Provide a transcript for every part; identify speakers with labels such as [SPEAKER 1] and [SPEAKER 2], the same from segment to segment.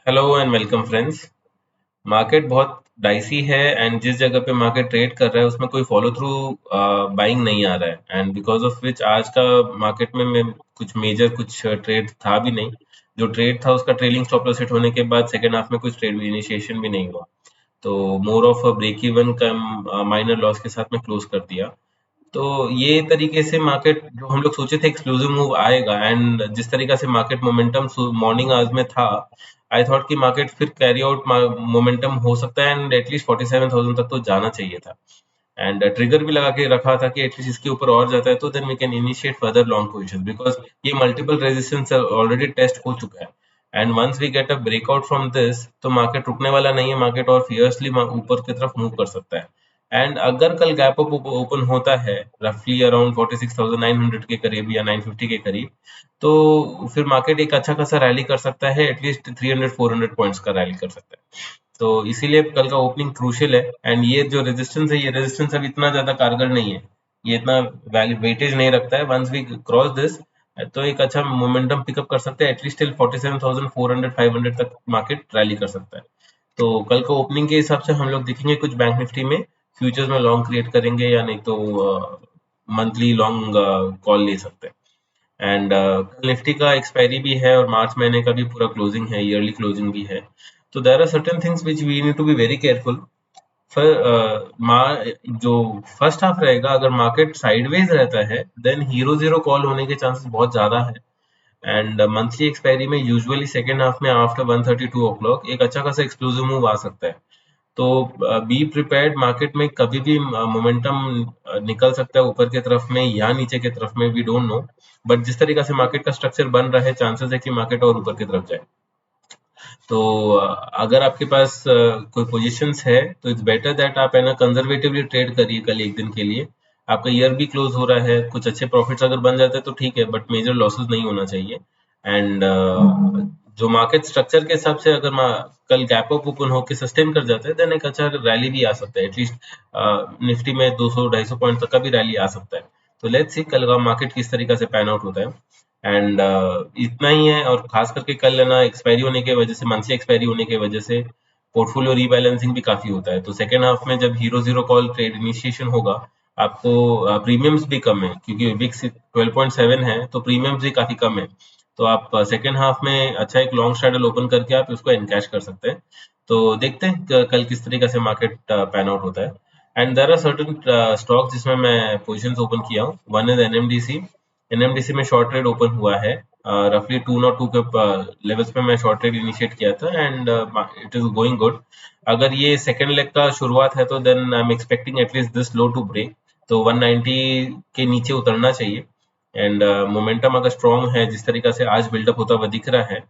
[SPEAKER 1] Hello and welcome friends. Market बहुत dicey है and जिस जगह पे मार्केट ट्रेड कर रहा है उसमें कोई फॉलो थ्रू बाइंग नहीं आ रहा है एंड बिकॉज ऑफ विच आज का मार्केट में कुछ मेजर कुछ ट्रेड था भी नहीं। जो ट्रेड था उसका ट्रेलिंग स्टॉप लॉस हिट होने के बाद सेकेंड हाफ में कुछ ट्रेड इनिशिएशन भी नहीं हुआ। तो more of a break even कम माइनर लॉस के साथ में क्लोज कर दिया। तो ये तरीके से मार्केट जो हम लोग सोचे थे एक्सक्लूसिव मूव आएगा एंड जिस तरीका से मार्केट मोमेंटम मॉर्निंग आवर्स में था, आई थॉट कि मार्केट फिर कैरी आउट मोमेंटम हो सकता है एंड एटलीस्ट 47,000 तक तो जाना चाहिए था। एंड ट्रिगर भी लगा के रखा था कि एटलीस्ट इसके ऊपर और जाता है तो then we can initiate further long position because ये मल्टीपल रेजिस्टेंस ऑलरेडी टेस्ट हो चुका है। And once we get a breakout from this तो मार्केट रुकने वाला नहीं है, मार्केट और फियर्सली ऊपर की तरफ मूव कर सकता है। एंड अगर कल गैप अप ओपन होता है रफली अराउंड 46,900 के करीब या 950 के करीब, तो फिर मार्केट एक अच्छा खासा रैली कर सकता है, एटलीस्ट 300-400 पॉइंट्स का रैली कर सकता है। तो इसीलिए कल का ओपनिंग क्रूशियल है एंड ये जो रेजिस्टेंस है ये रेजिस्टेंस अब इतना ज्यादा कारगर नहीं है, ये इतना वेटेज नहीं रखता है। वंस वी क्रॉस दिस तो एक अच्छा मोमेंटम पिकअप कर सकते हैं, एटलीस्ट टिल 47,400 500 तक मार्केट रैली कर सकता है। तो कल का ओपनिंग के हिसाब से हम लोग देखेंगे कुछ बैंक निफ्टी में फ्यूचर्स में लॉन्ग क्रिएट करेंगे या नहीं तो मंथली लॉन्ग कॉल ले सकते हैं। एंड कल निफ्टी का एक्सपायरी भी है और मार्च महीने का भी पूरा क्लोजिंग है, ईयरली क्लोजिंग भी है। तो there are certain things which we need to be very careful. फिर जो फर्स्ट हाफ रहेगा अगर मार्केट साइडवेज रहता है देन हीरो जीरो कॉल होने के चांसेस बहुत ज्यादा है। एंड मंथली एक्सपायरी में यूजुअली सेकेंड हाफ में आफ्टर 132 ओ क्लॉक एक अच्छा खासा एक्सक्लूसिव मूव आ सकता है। तो बी प्रिपेयर्ड, मार्केट में कभी भी मोमेंटम निकल सकता है ऊपर की तरफ में या नीचे की तरफ में, वी डोंट नो। बट जिस तरीका से मार्केट का स्ट्रक्चर बन रहा है चांसेस है कि मार्केट और ऊपर की तरफ जाए। तो अगर आपके पास कोई पोजीशंस है तो इट्स बेटर दैट आप है ना कंजर्वेटिवली ट्रेड करिए कल एक दिन के लिए। आपका ईयर भी क्लोज हो रहा है, कुछ अच्छे प्रॉफिट्स अगर बन जाते हैं तो ठीक है, बट मेजर लॉसेस नहीं होना चाहिए। एंड जो मार्केट स्ट्रक्चर के हिसाब से अगर कल गैप अप ओपन होकर सस्टेन कर जाता है देन एक अच्छा रैली भी आ सकता है, एटलीस्ट निफ्टी में 200-250 पॉइंट तक का भी रैली आ सकता है। तो लेट्स सी कल का मार्केट किस तरीके से पैन आउट होता है। एंड इतना ही है, और खास करके कल है ना एक्सपायरी होने की वजह से, मंथली एक्सपायरी होने की वजह से पोर्टफोलियो रीबैलेंसिंग भी काफी होता है। तो सेकेंड हाफ में जब hero zero call trade initiation होगा आपको प्रीमियम्स भी कम है क्योंकि विक्स 12.7 है तो प्रीमियम्स भी काफी कम है। तो आप सेकेंड हाफ में अच्छा एक लॉन्ग स्ट्रैडल ओपन करके आप उसको एनकैश कर सकते हैं। तो देखते हैं कल किस तरीके से मार्केट पैन आउट होता है। And there are certain stocks जिसमें मैं पोजीशंस ओपन किया हूँ। One is NMDC. एनएमडीसी में शॉर्ट ट्रेड ओपन हुआ है, रफली 202 के लेवल्स पे मैं शॉर्ट ट्रेड इनिशिएट किया था and it is going good. अगर ये सेकेंड लेग का शुरुआत है तो then I am expecting at least this low to break, तो 190 के नीचे उतरना चाहिए। एंड मोमेंटम अगर स्ट्रॉन्ग है जिस तरीका से आज बिल्डअप होता हुआ दिख रहा है,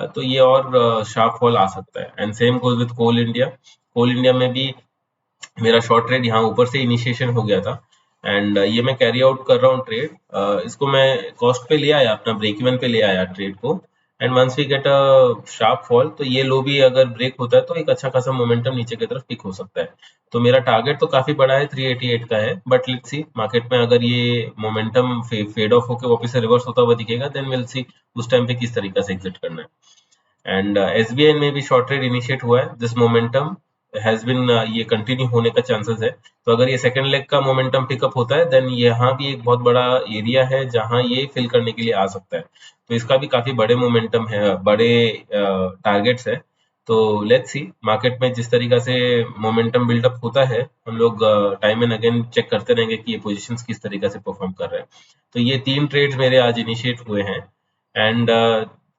[SPEAKER 1] तो ये और शार्प फॉल आ सकता है। And same goes with Coal India. Coal India में भी मेरा शॉर्ट ट्रेड यहाँ ऊपर से इनिशिएशन हो गया था एंड ये मैं कैरी आउट कर रहा हूँ ट्रेड। इसको मैं कॉस्ट पे ले आया, अपना ब्रेक इवन पे ले आया ट्रेड को। And once we get a sharp fall तो ये लो भी अगर ब्रेक होता है तो एक अच्छा खासा मोमेंटम नीचे की तरफ पिक हो सकता है। तो मेरा टारगेट तो काफी बड़ा है, 388 का है, बट लेट्स सी मार्केट में अगर ये मोमेंटम फेड ऑफ होकर वापस से रिवर्स होता हुआ दिखेगा देन विल सी उस टाइम पे किस तरीके से एग्जिट करना है। एंड एसबीआई में भी शॉर्ट ट्रेड इनिशिएट हुआ है, दिस मोमेंटम हैज बिन ये कंटिन्यू होने का चांसेस है। तो अगर ये सेकंड लेग का मोमेंटम पिकअप होता है देन यहाँ भी एक बहुत बड़ा एरिया है जहां ये फिल करने के लिए आ सकता है। तो इसका भी काफी बड़े मोमेंटम है, बड़े टारगेट्स है। तो लेट्स सी मार्केट में जिस तरीका से मोमेंटम बिल्डअप होता है हम लोग टाइम एंड अगेन चेक करते रहेंगे कि ये पोजीशंस किस तरीके से परफॉर्म कर रहे हैं। तो ये 3 ट्रेड्स मेरे आज इनिशिएट हुए हैं। एंड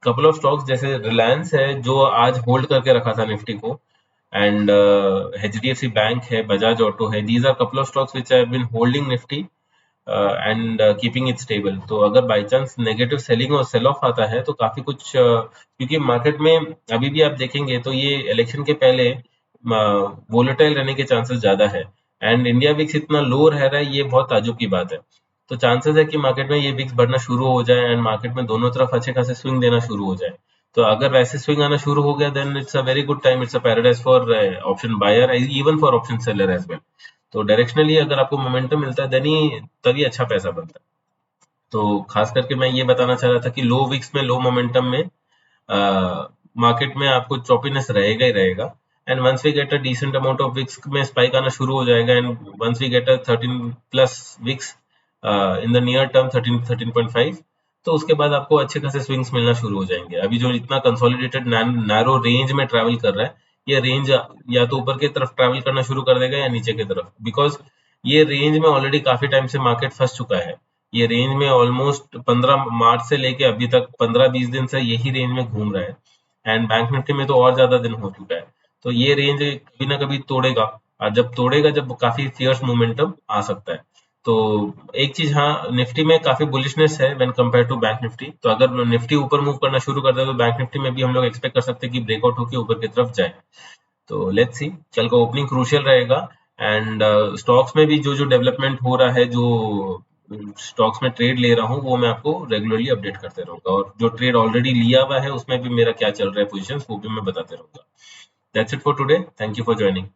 [SPEAKER 1] कपल ऑफ स्टॉक्स जैसे रिलायंस है जो आज होल्ड करके रखा था निफ्टी को, एंड एचडीएफसी बैंक है, बजाज ऑटो है, these are couple of stocks which have been holding Nifty and keeping it stable. तो अगर बाई चांस नेगेटिव सेलिंग और सेल ऑफ आता है तो काफी कुछ क्योंकि मार्केट में अभी भी आप देखेंगे तो ये इलेक्शन के पहले वोलेटाइल रहने के चांसेस ज्यादा है। एंड इंडिया विक्स इतना लो रह रहा है ये बहुत ताज्जुब की बात है। तो चांसेस है कि मार्केट में ये विक्स बढ़ना शुरू हो जाए एंड मार्केट में दोनों तरफ अच्छे खासे स्विंग देना शुरू हो जाए। तो अगर वैसे स्विंग आना शुरू हो गया then it's a very good time, it's a paradise for option buyer, even for option seller as well. तो डायरेक्शनली अगर आपको मोमेंटम मिलता है देन ही तभी अच्छा पैसा बनता है। तो खास करके मैं ये बताना चाह रहा था कि लो विक्स में लो मोमेंटम में मार्केट में आपको चॉपीनेस रहेगा ही रहेगा। And once we get a decent amount of VIX में स्पाइक आना शुरू हो जाएगा, and once we get a 13 plus VIX in the near term 13.5, तो उसके बाद आपको अच्छे खासे स्विंग्स मिलना शुरू हो जाएंगे। अभी जो इतना कंसोलिडेटेड नैरो रेंज में ट्रैवल कर रहा है, ये रेंज या तो ऊपर की तरफ ट्रैवल करना शुरू कर देगा या नीचे की तरफ, बिकॉज ये रेंज में ऑलरेडी काफी टाइम से मार्केट फंस चुका है। ये रेंज में ऑलमोस्ट 15 मार्च से लेके अभी तक 15-20 दिन से यही रेंज में घूम रहा है, एंड बैंक निफ्टी में तो और ज्यादा दिन हो चुका है। तो ये रेंज कभी ना कभी तोड़ेगा, और जब तोड़ेगा, जब काफी फियर्स मोमेंटम आ सकता है। तो एक चीज, हाँ, निफ्टी में काफी बुलिशनेस है when compare to bank Nifty. तो अगर निफ्टी ऊपर मूव करना शुरू कर दे तो बैंक निफ्टी में भी हम लोग एक्सपेक्ट कर सकते हैं कि ब्रेकआउट होकर ऊपर की तरफ जाए। तो लेट्स सी, कल का ओपनिंग क्रूशियल रहेगा। एंड स्टॉक्स में भी जो जो डेवलपमेंट हो रहा है, जो स्टॉक्स में ट्रेड ले रहा हूँ, वो मैं आपको रेगुलरली अपडेट करते रहूंगा, और जो ट्रेड ऑलरेडी लिया हुआ है उसमें भी मेरा क्या चल रहा है पोजीशन, वो भी मैं बताते रहूंगा। That's it for today, thank you for joining.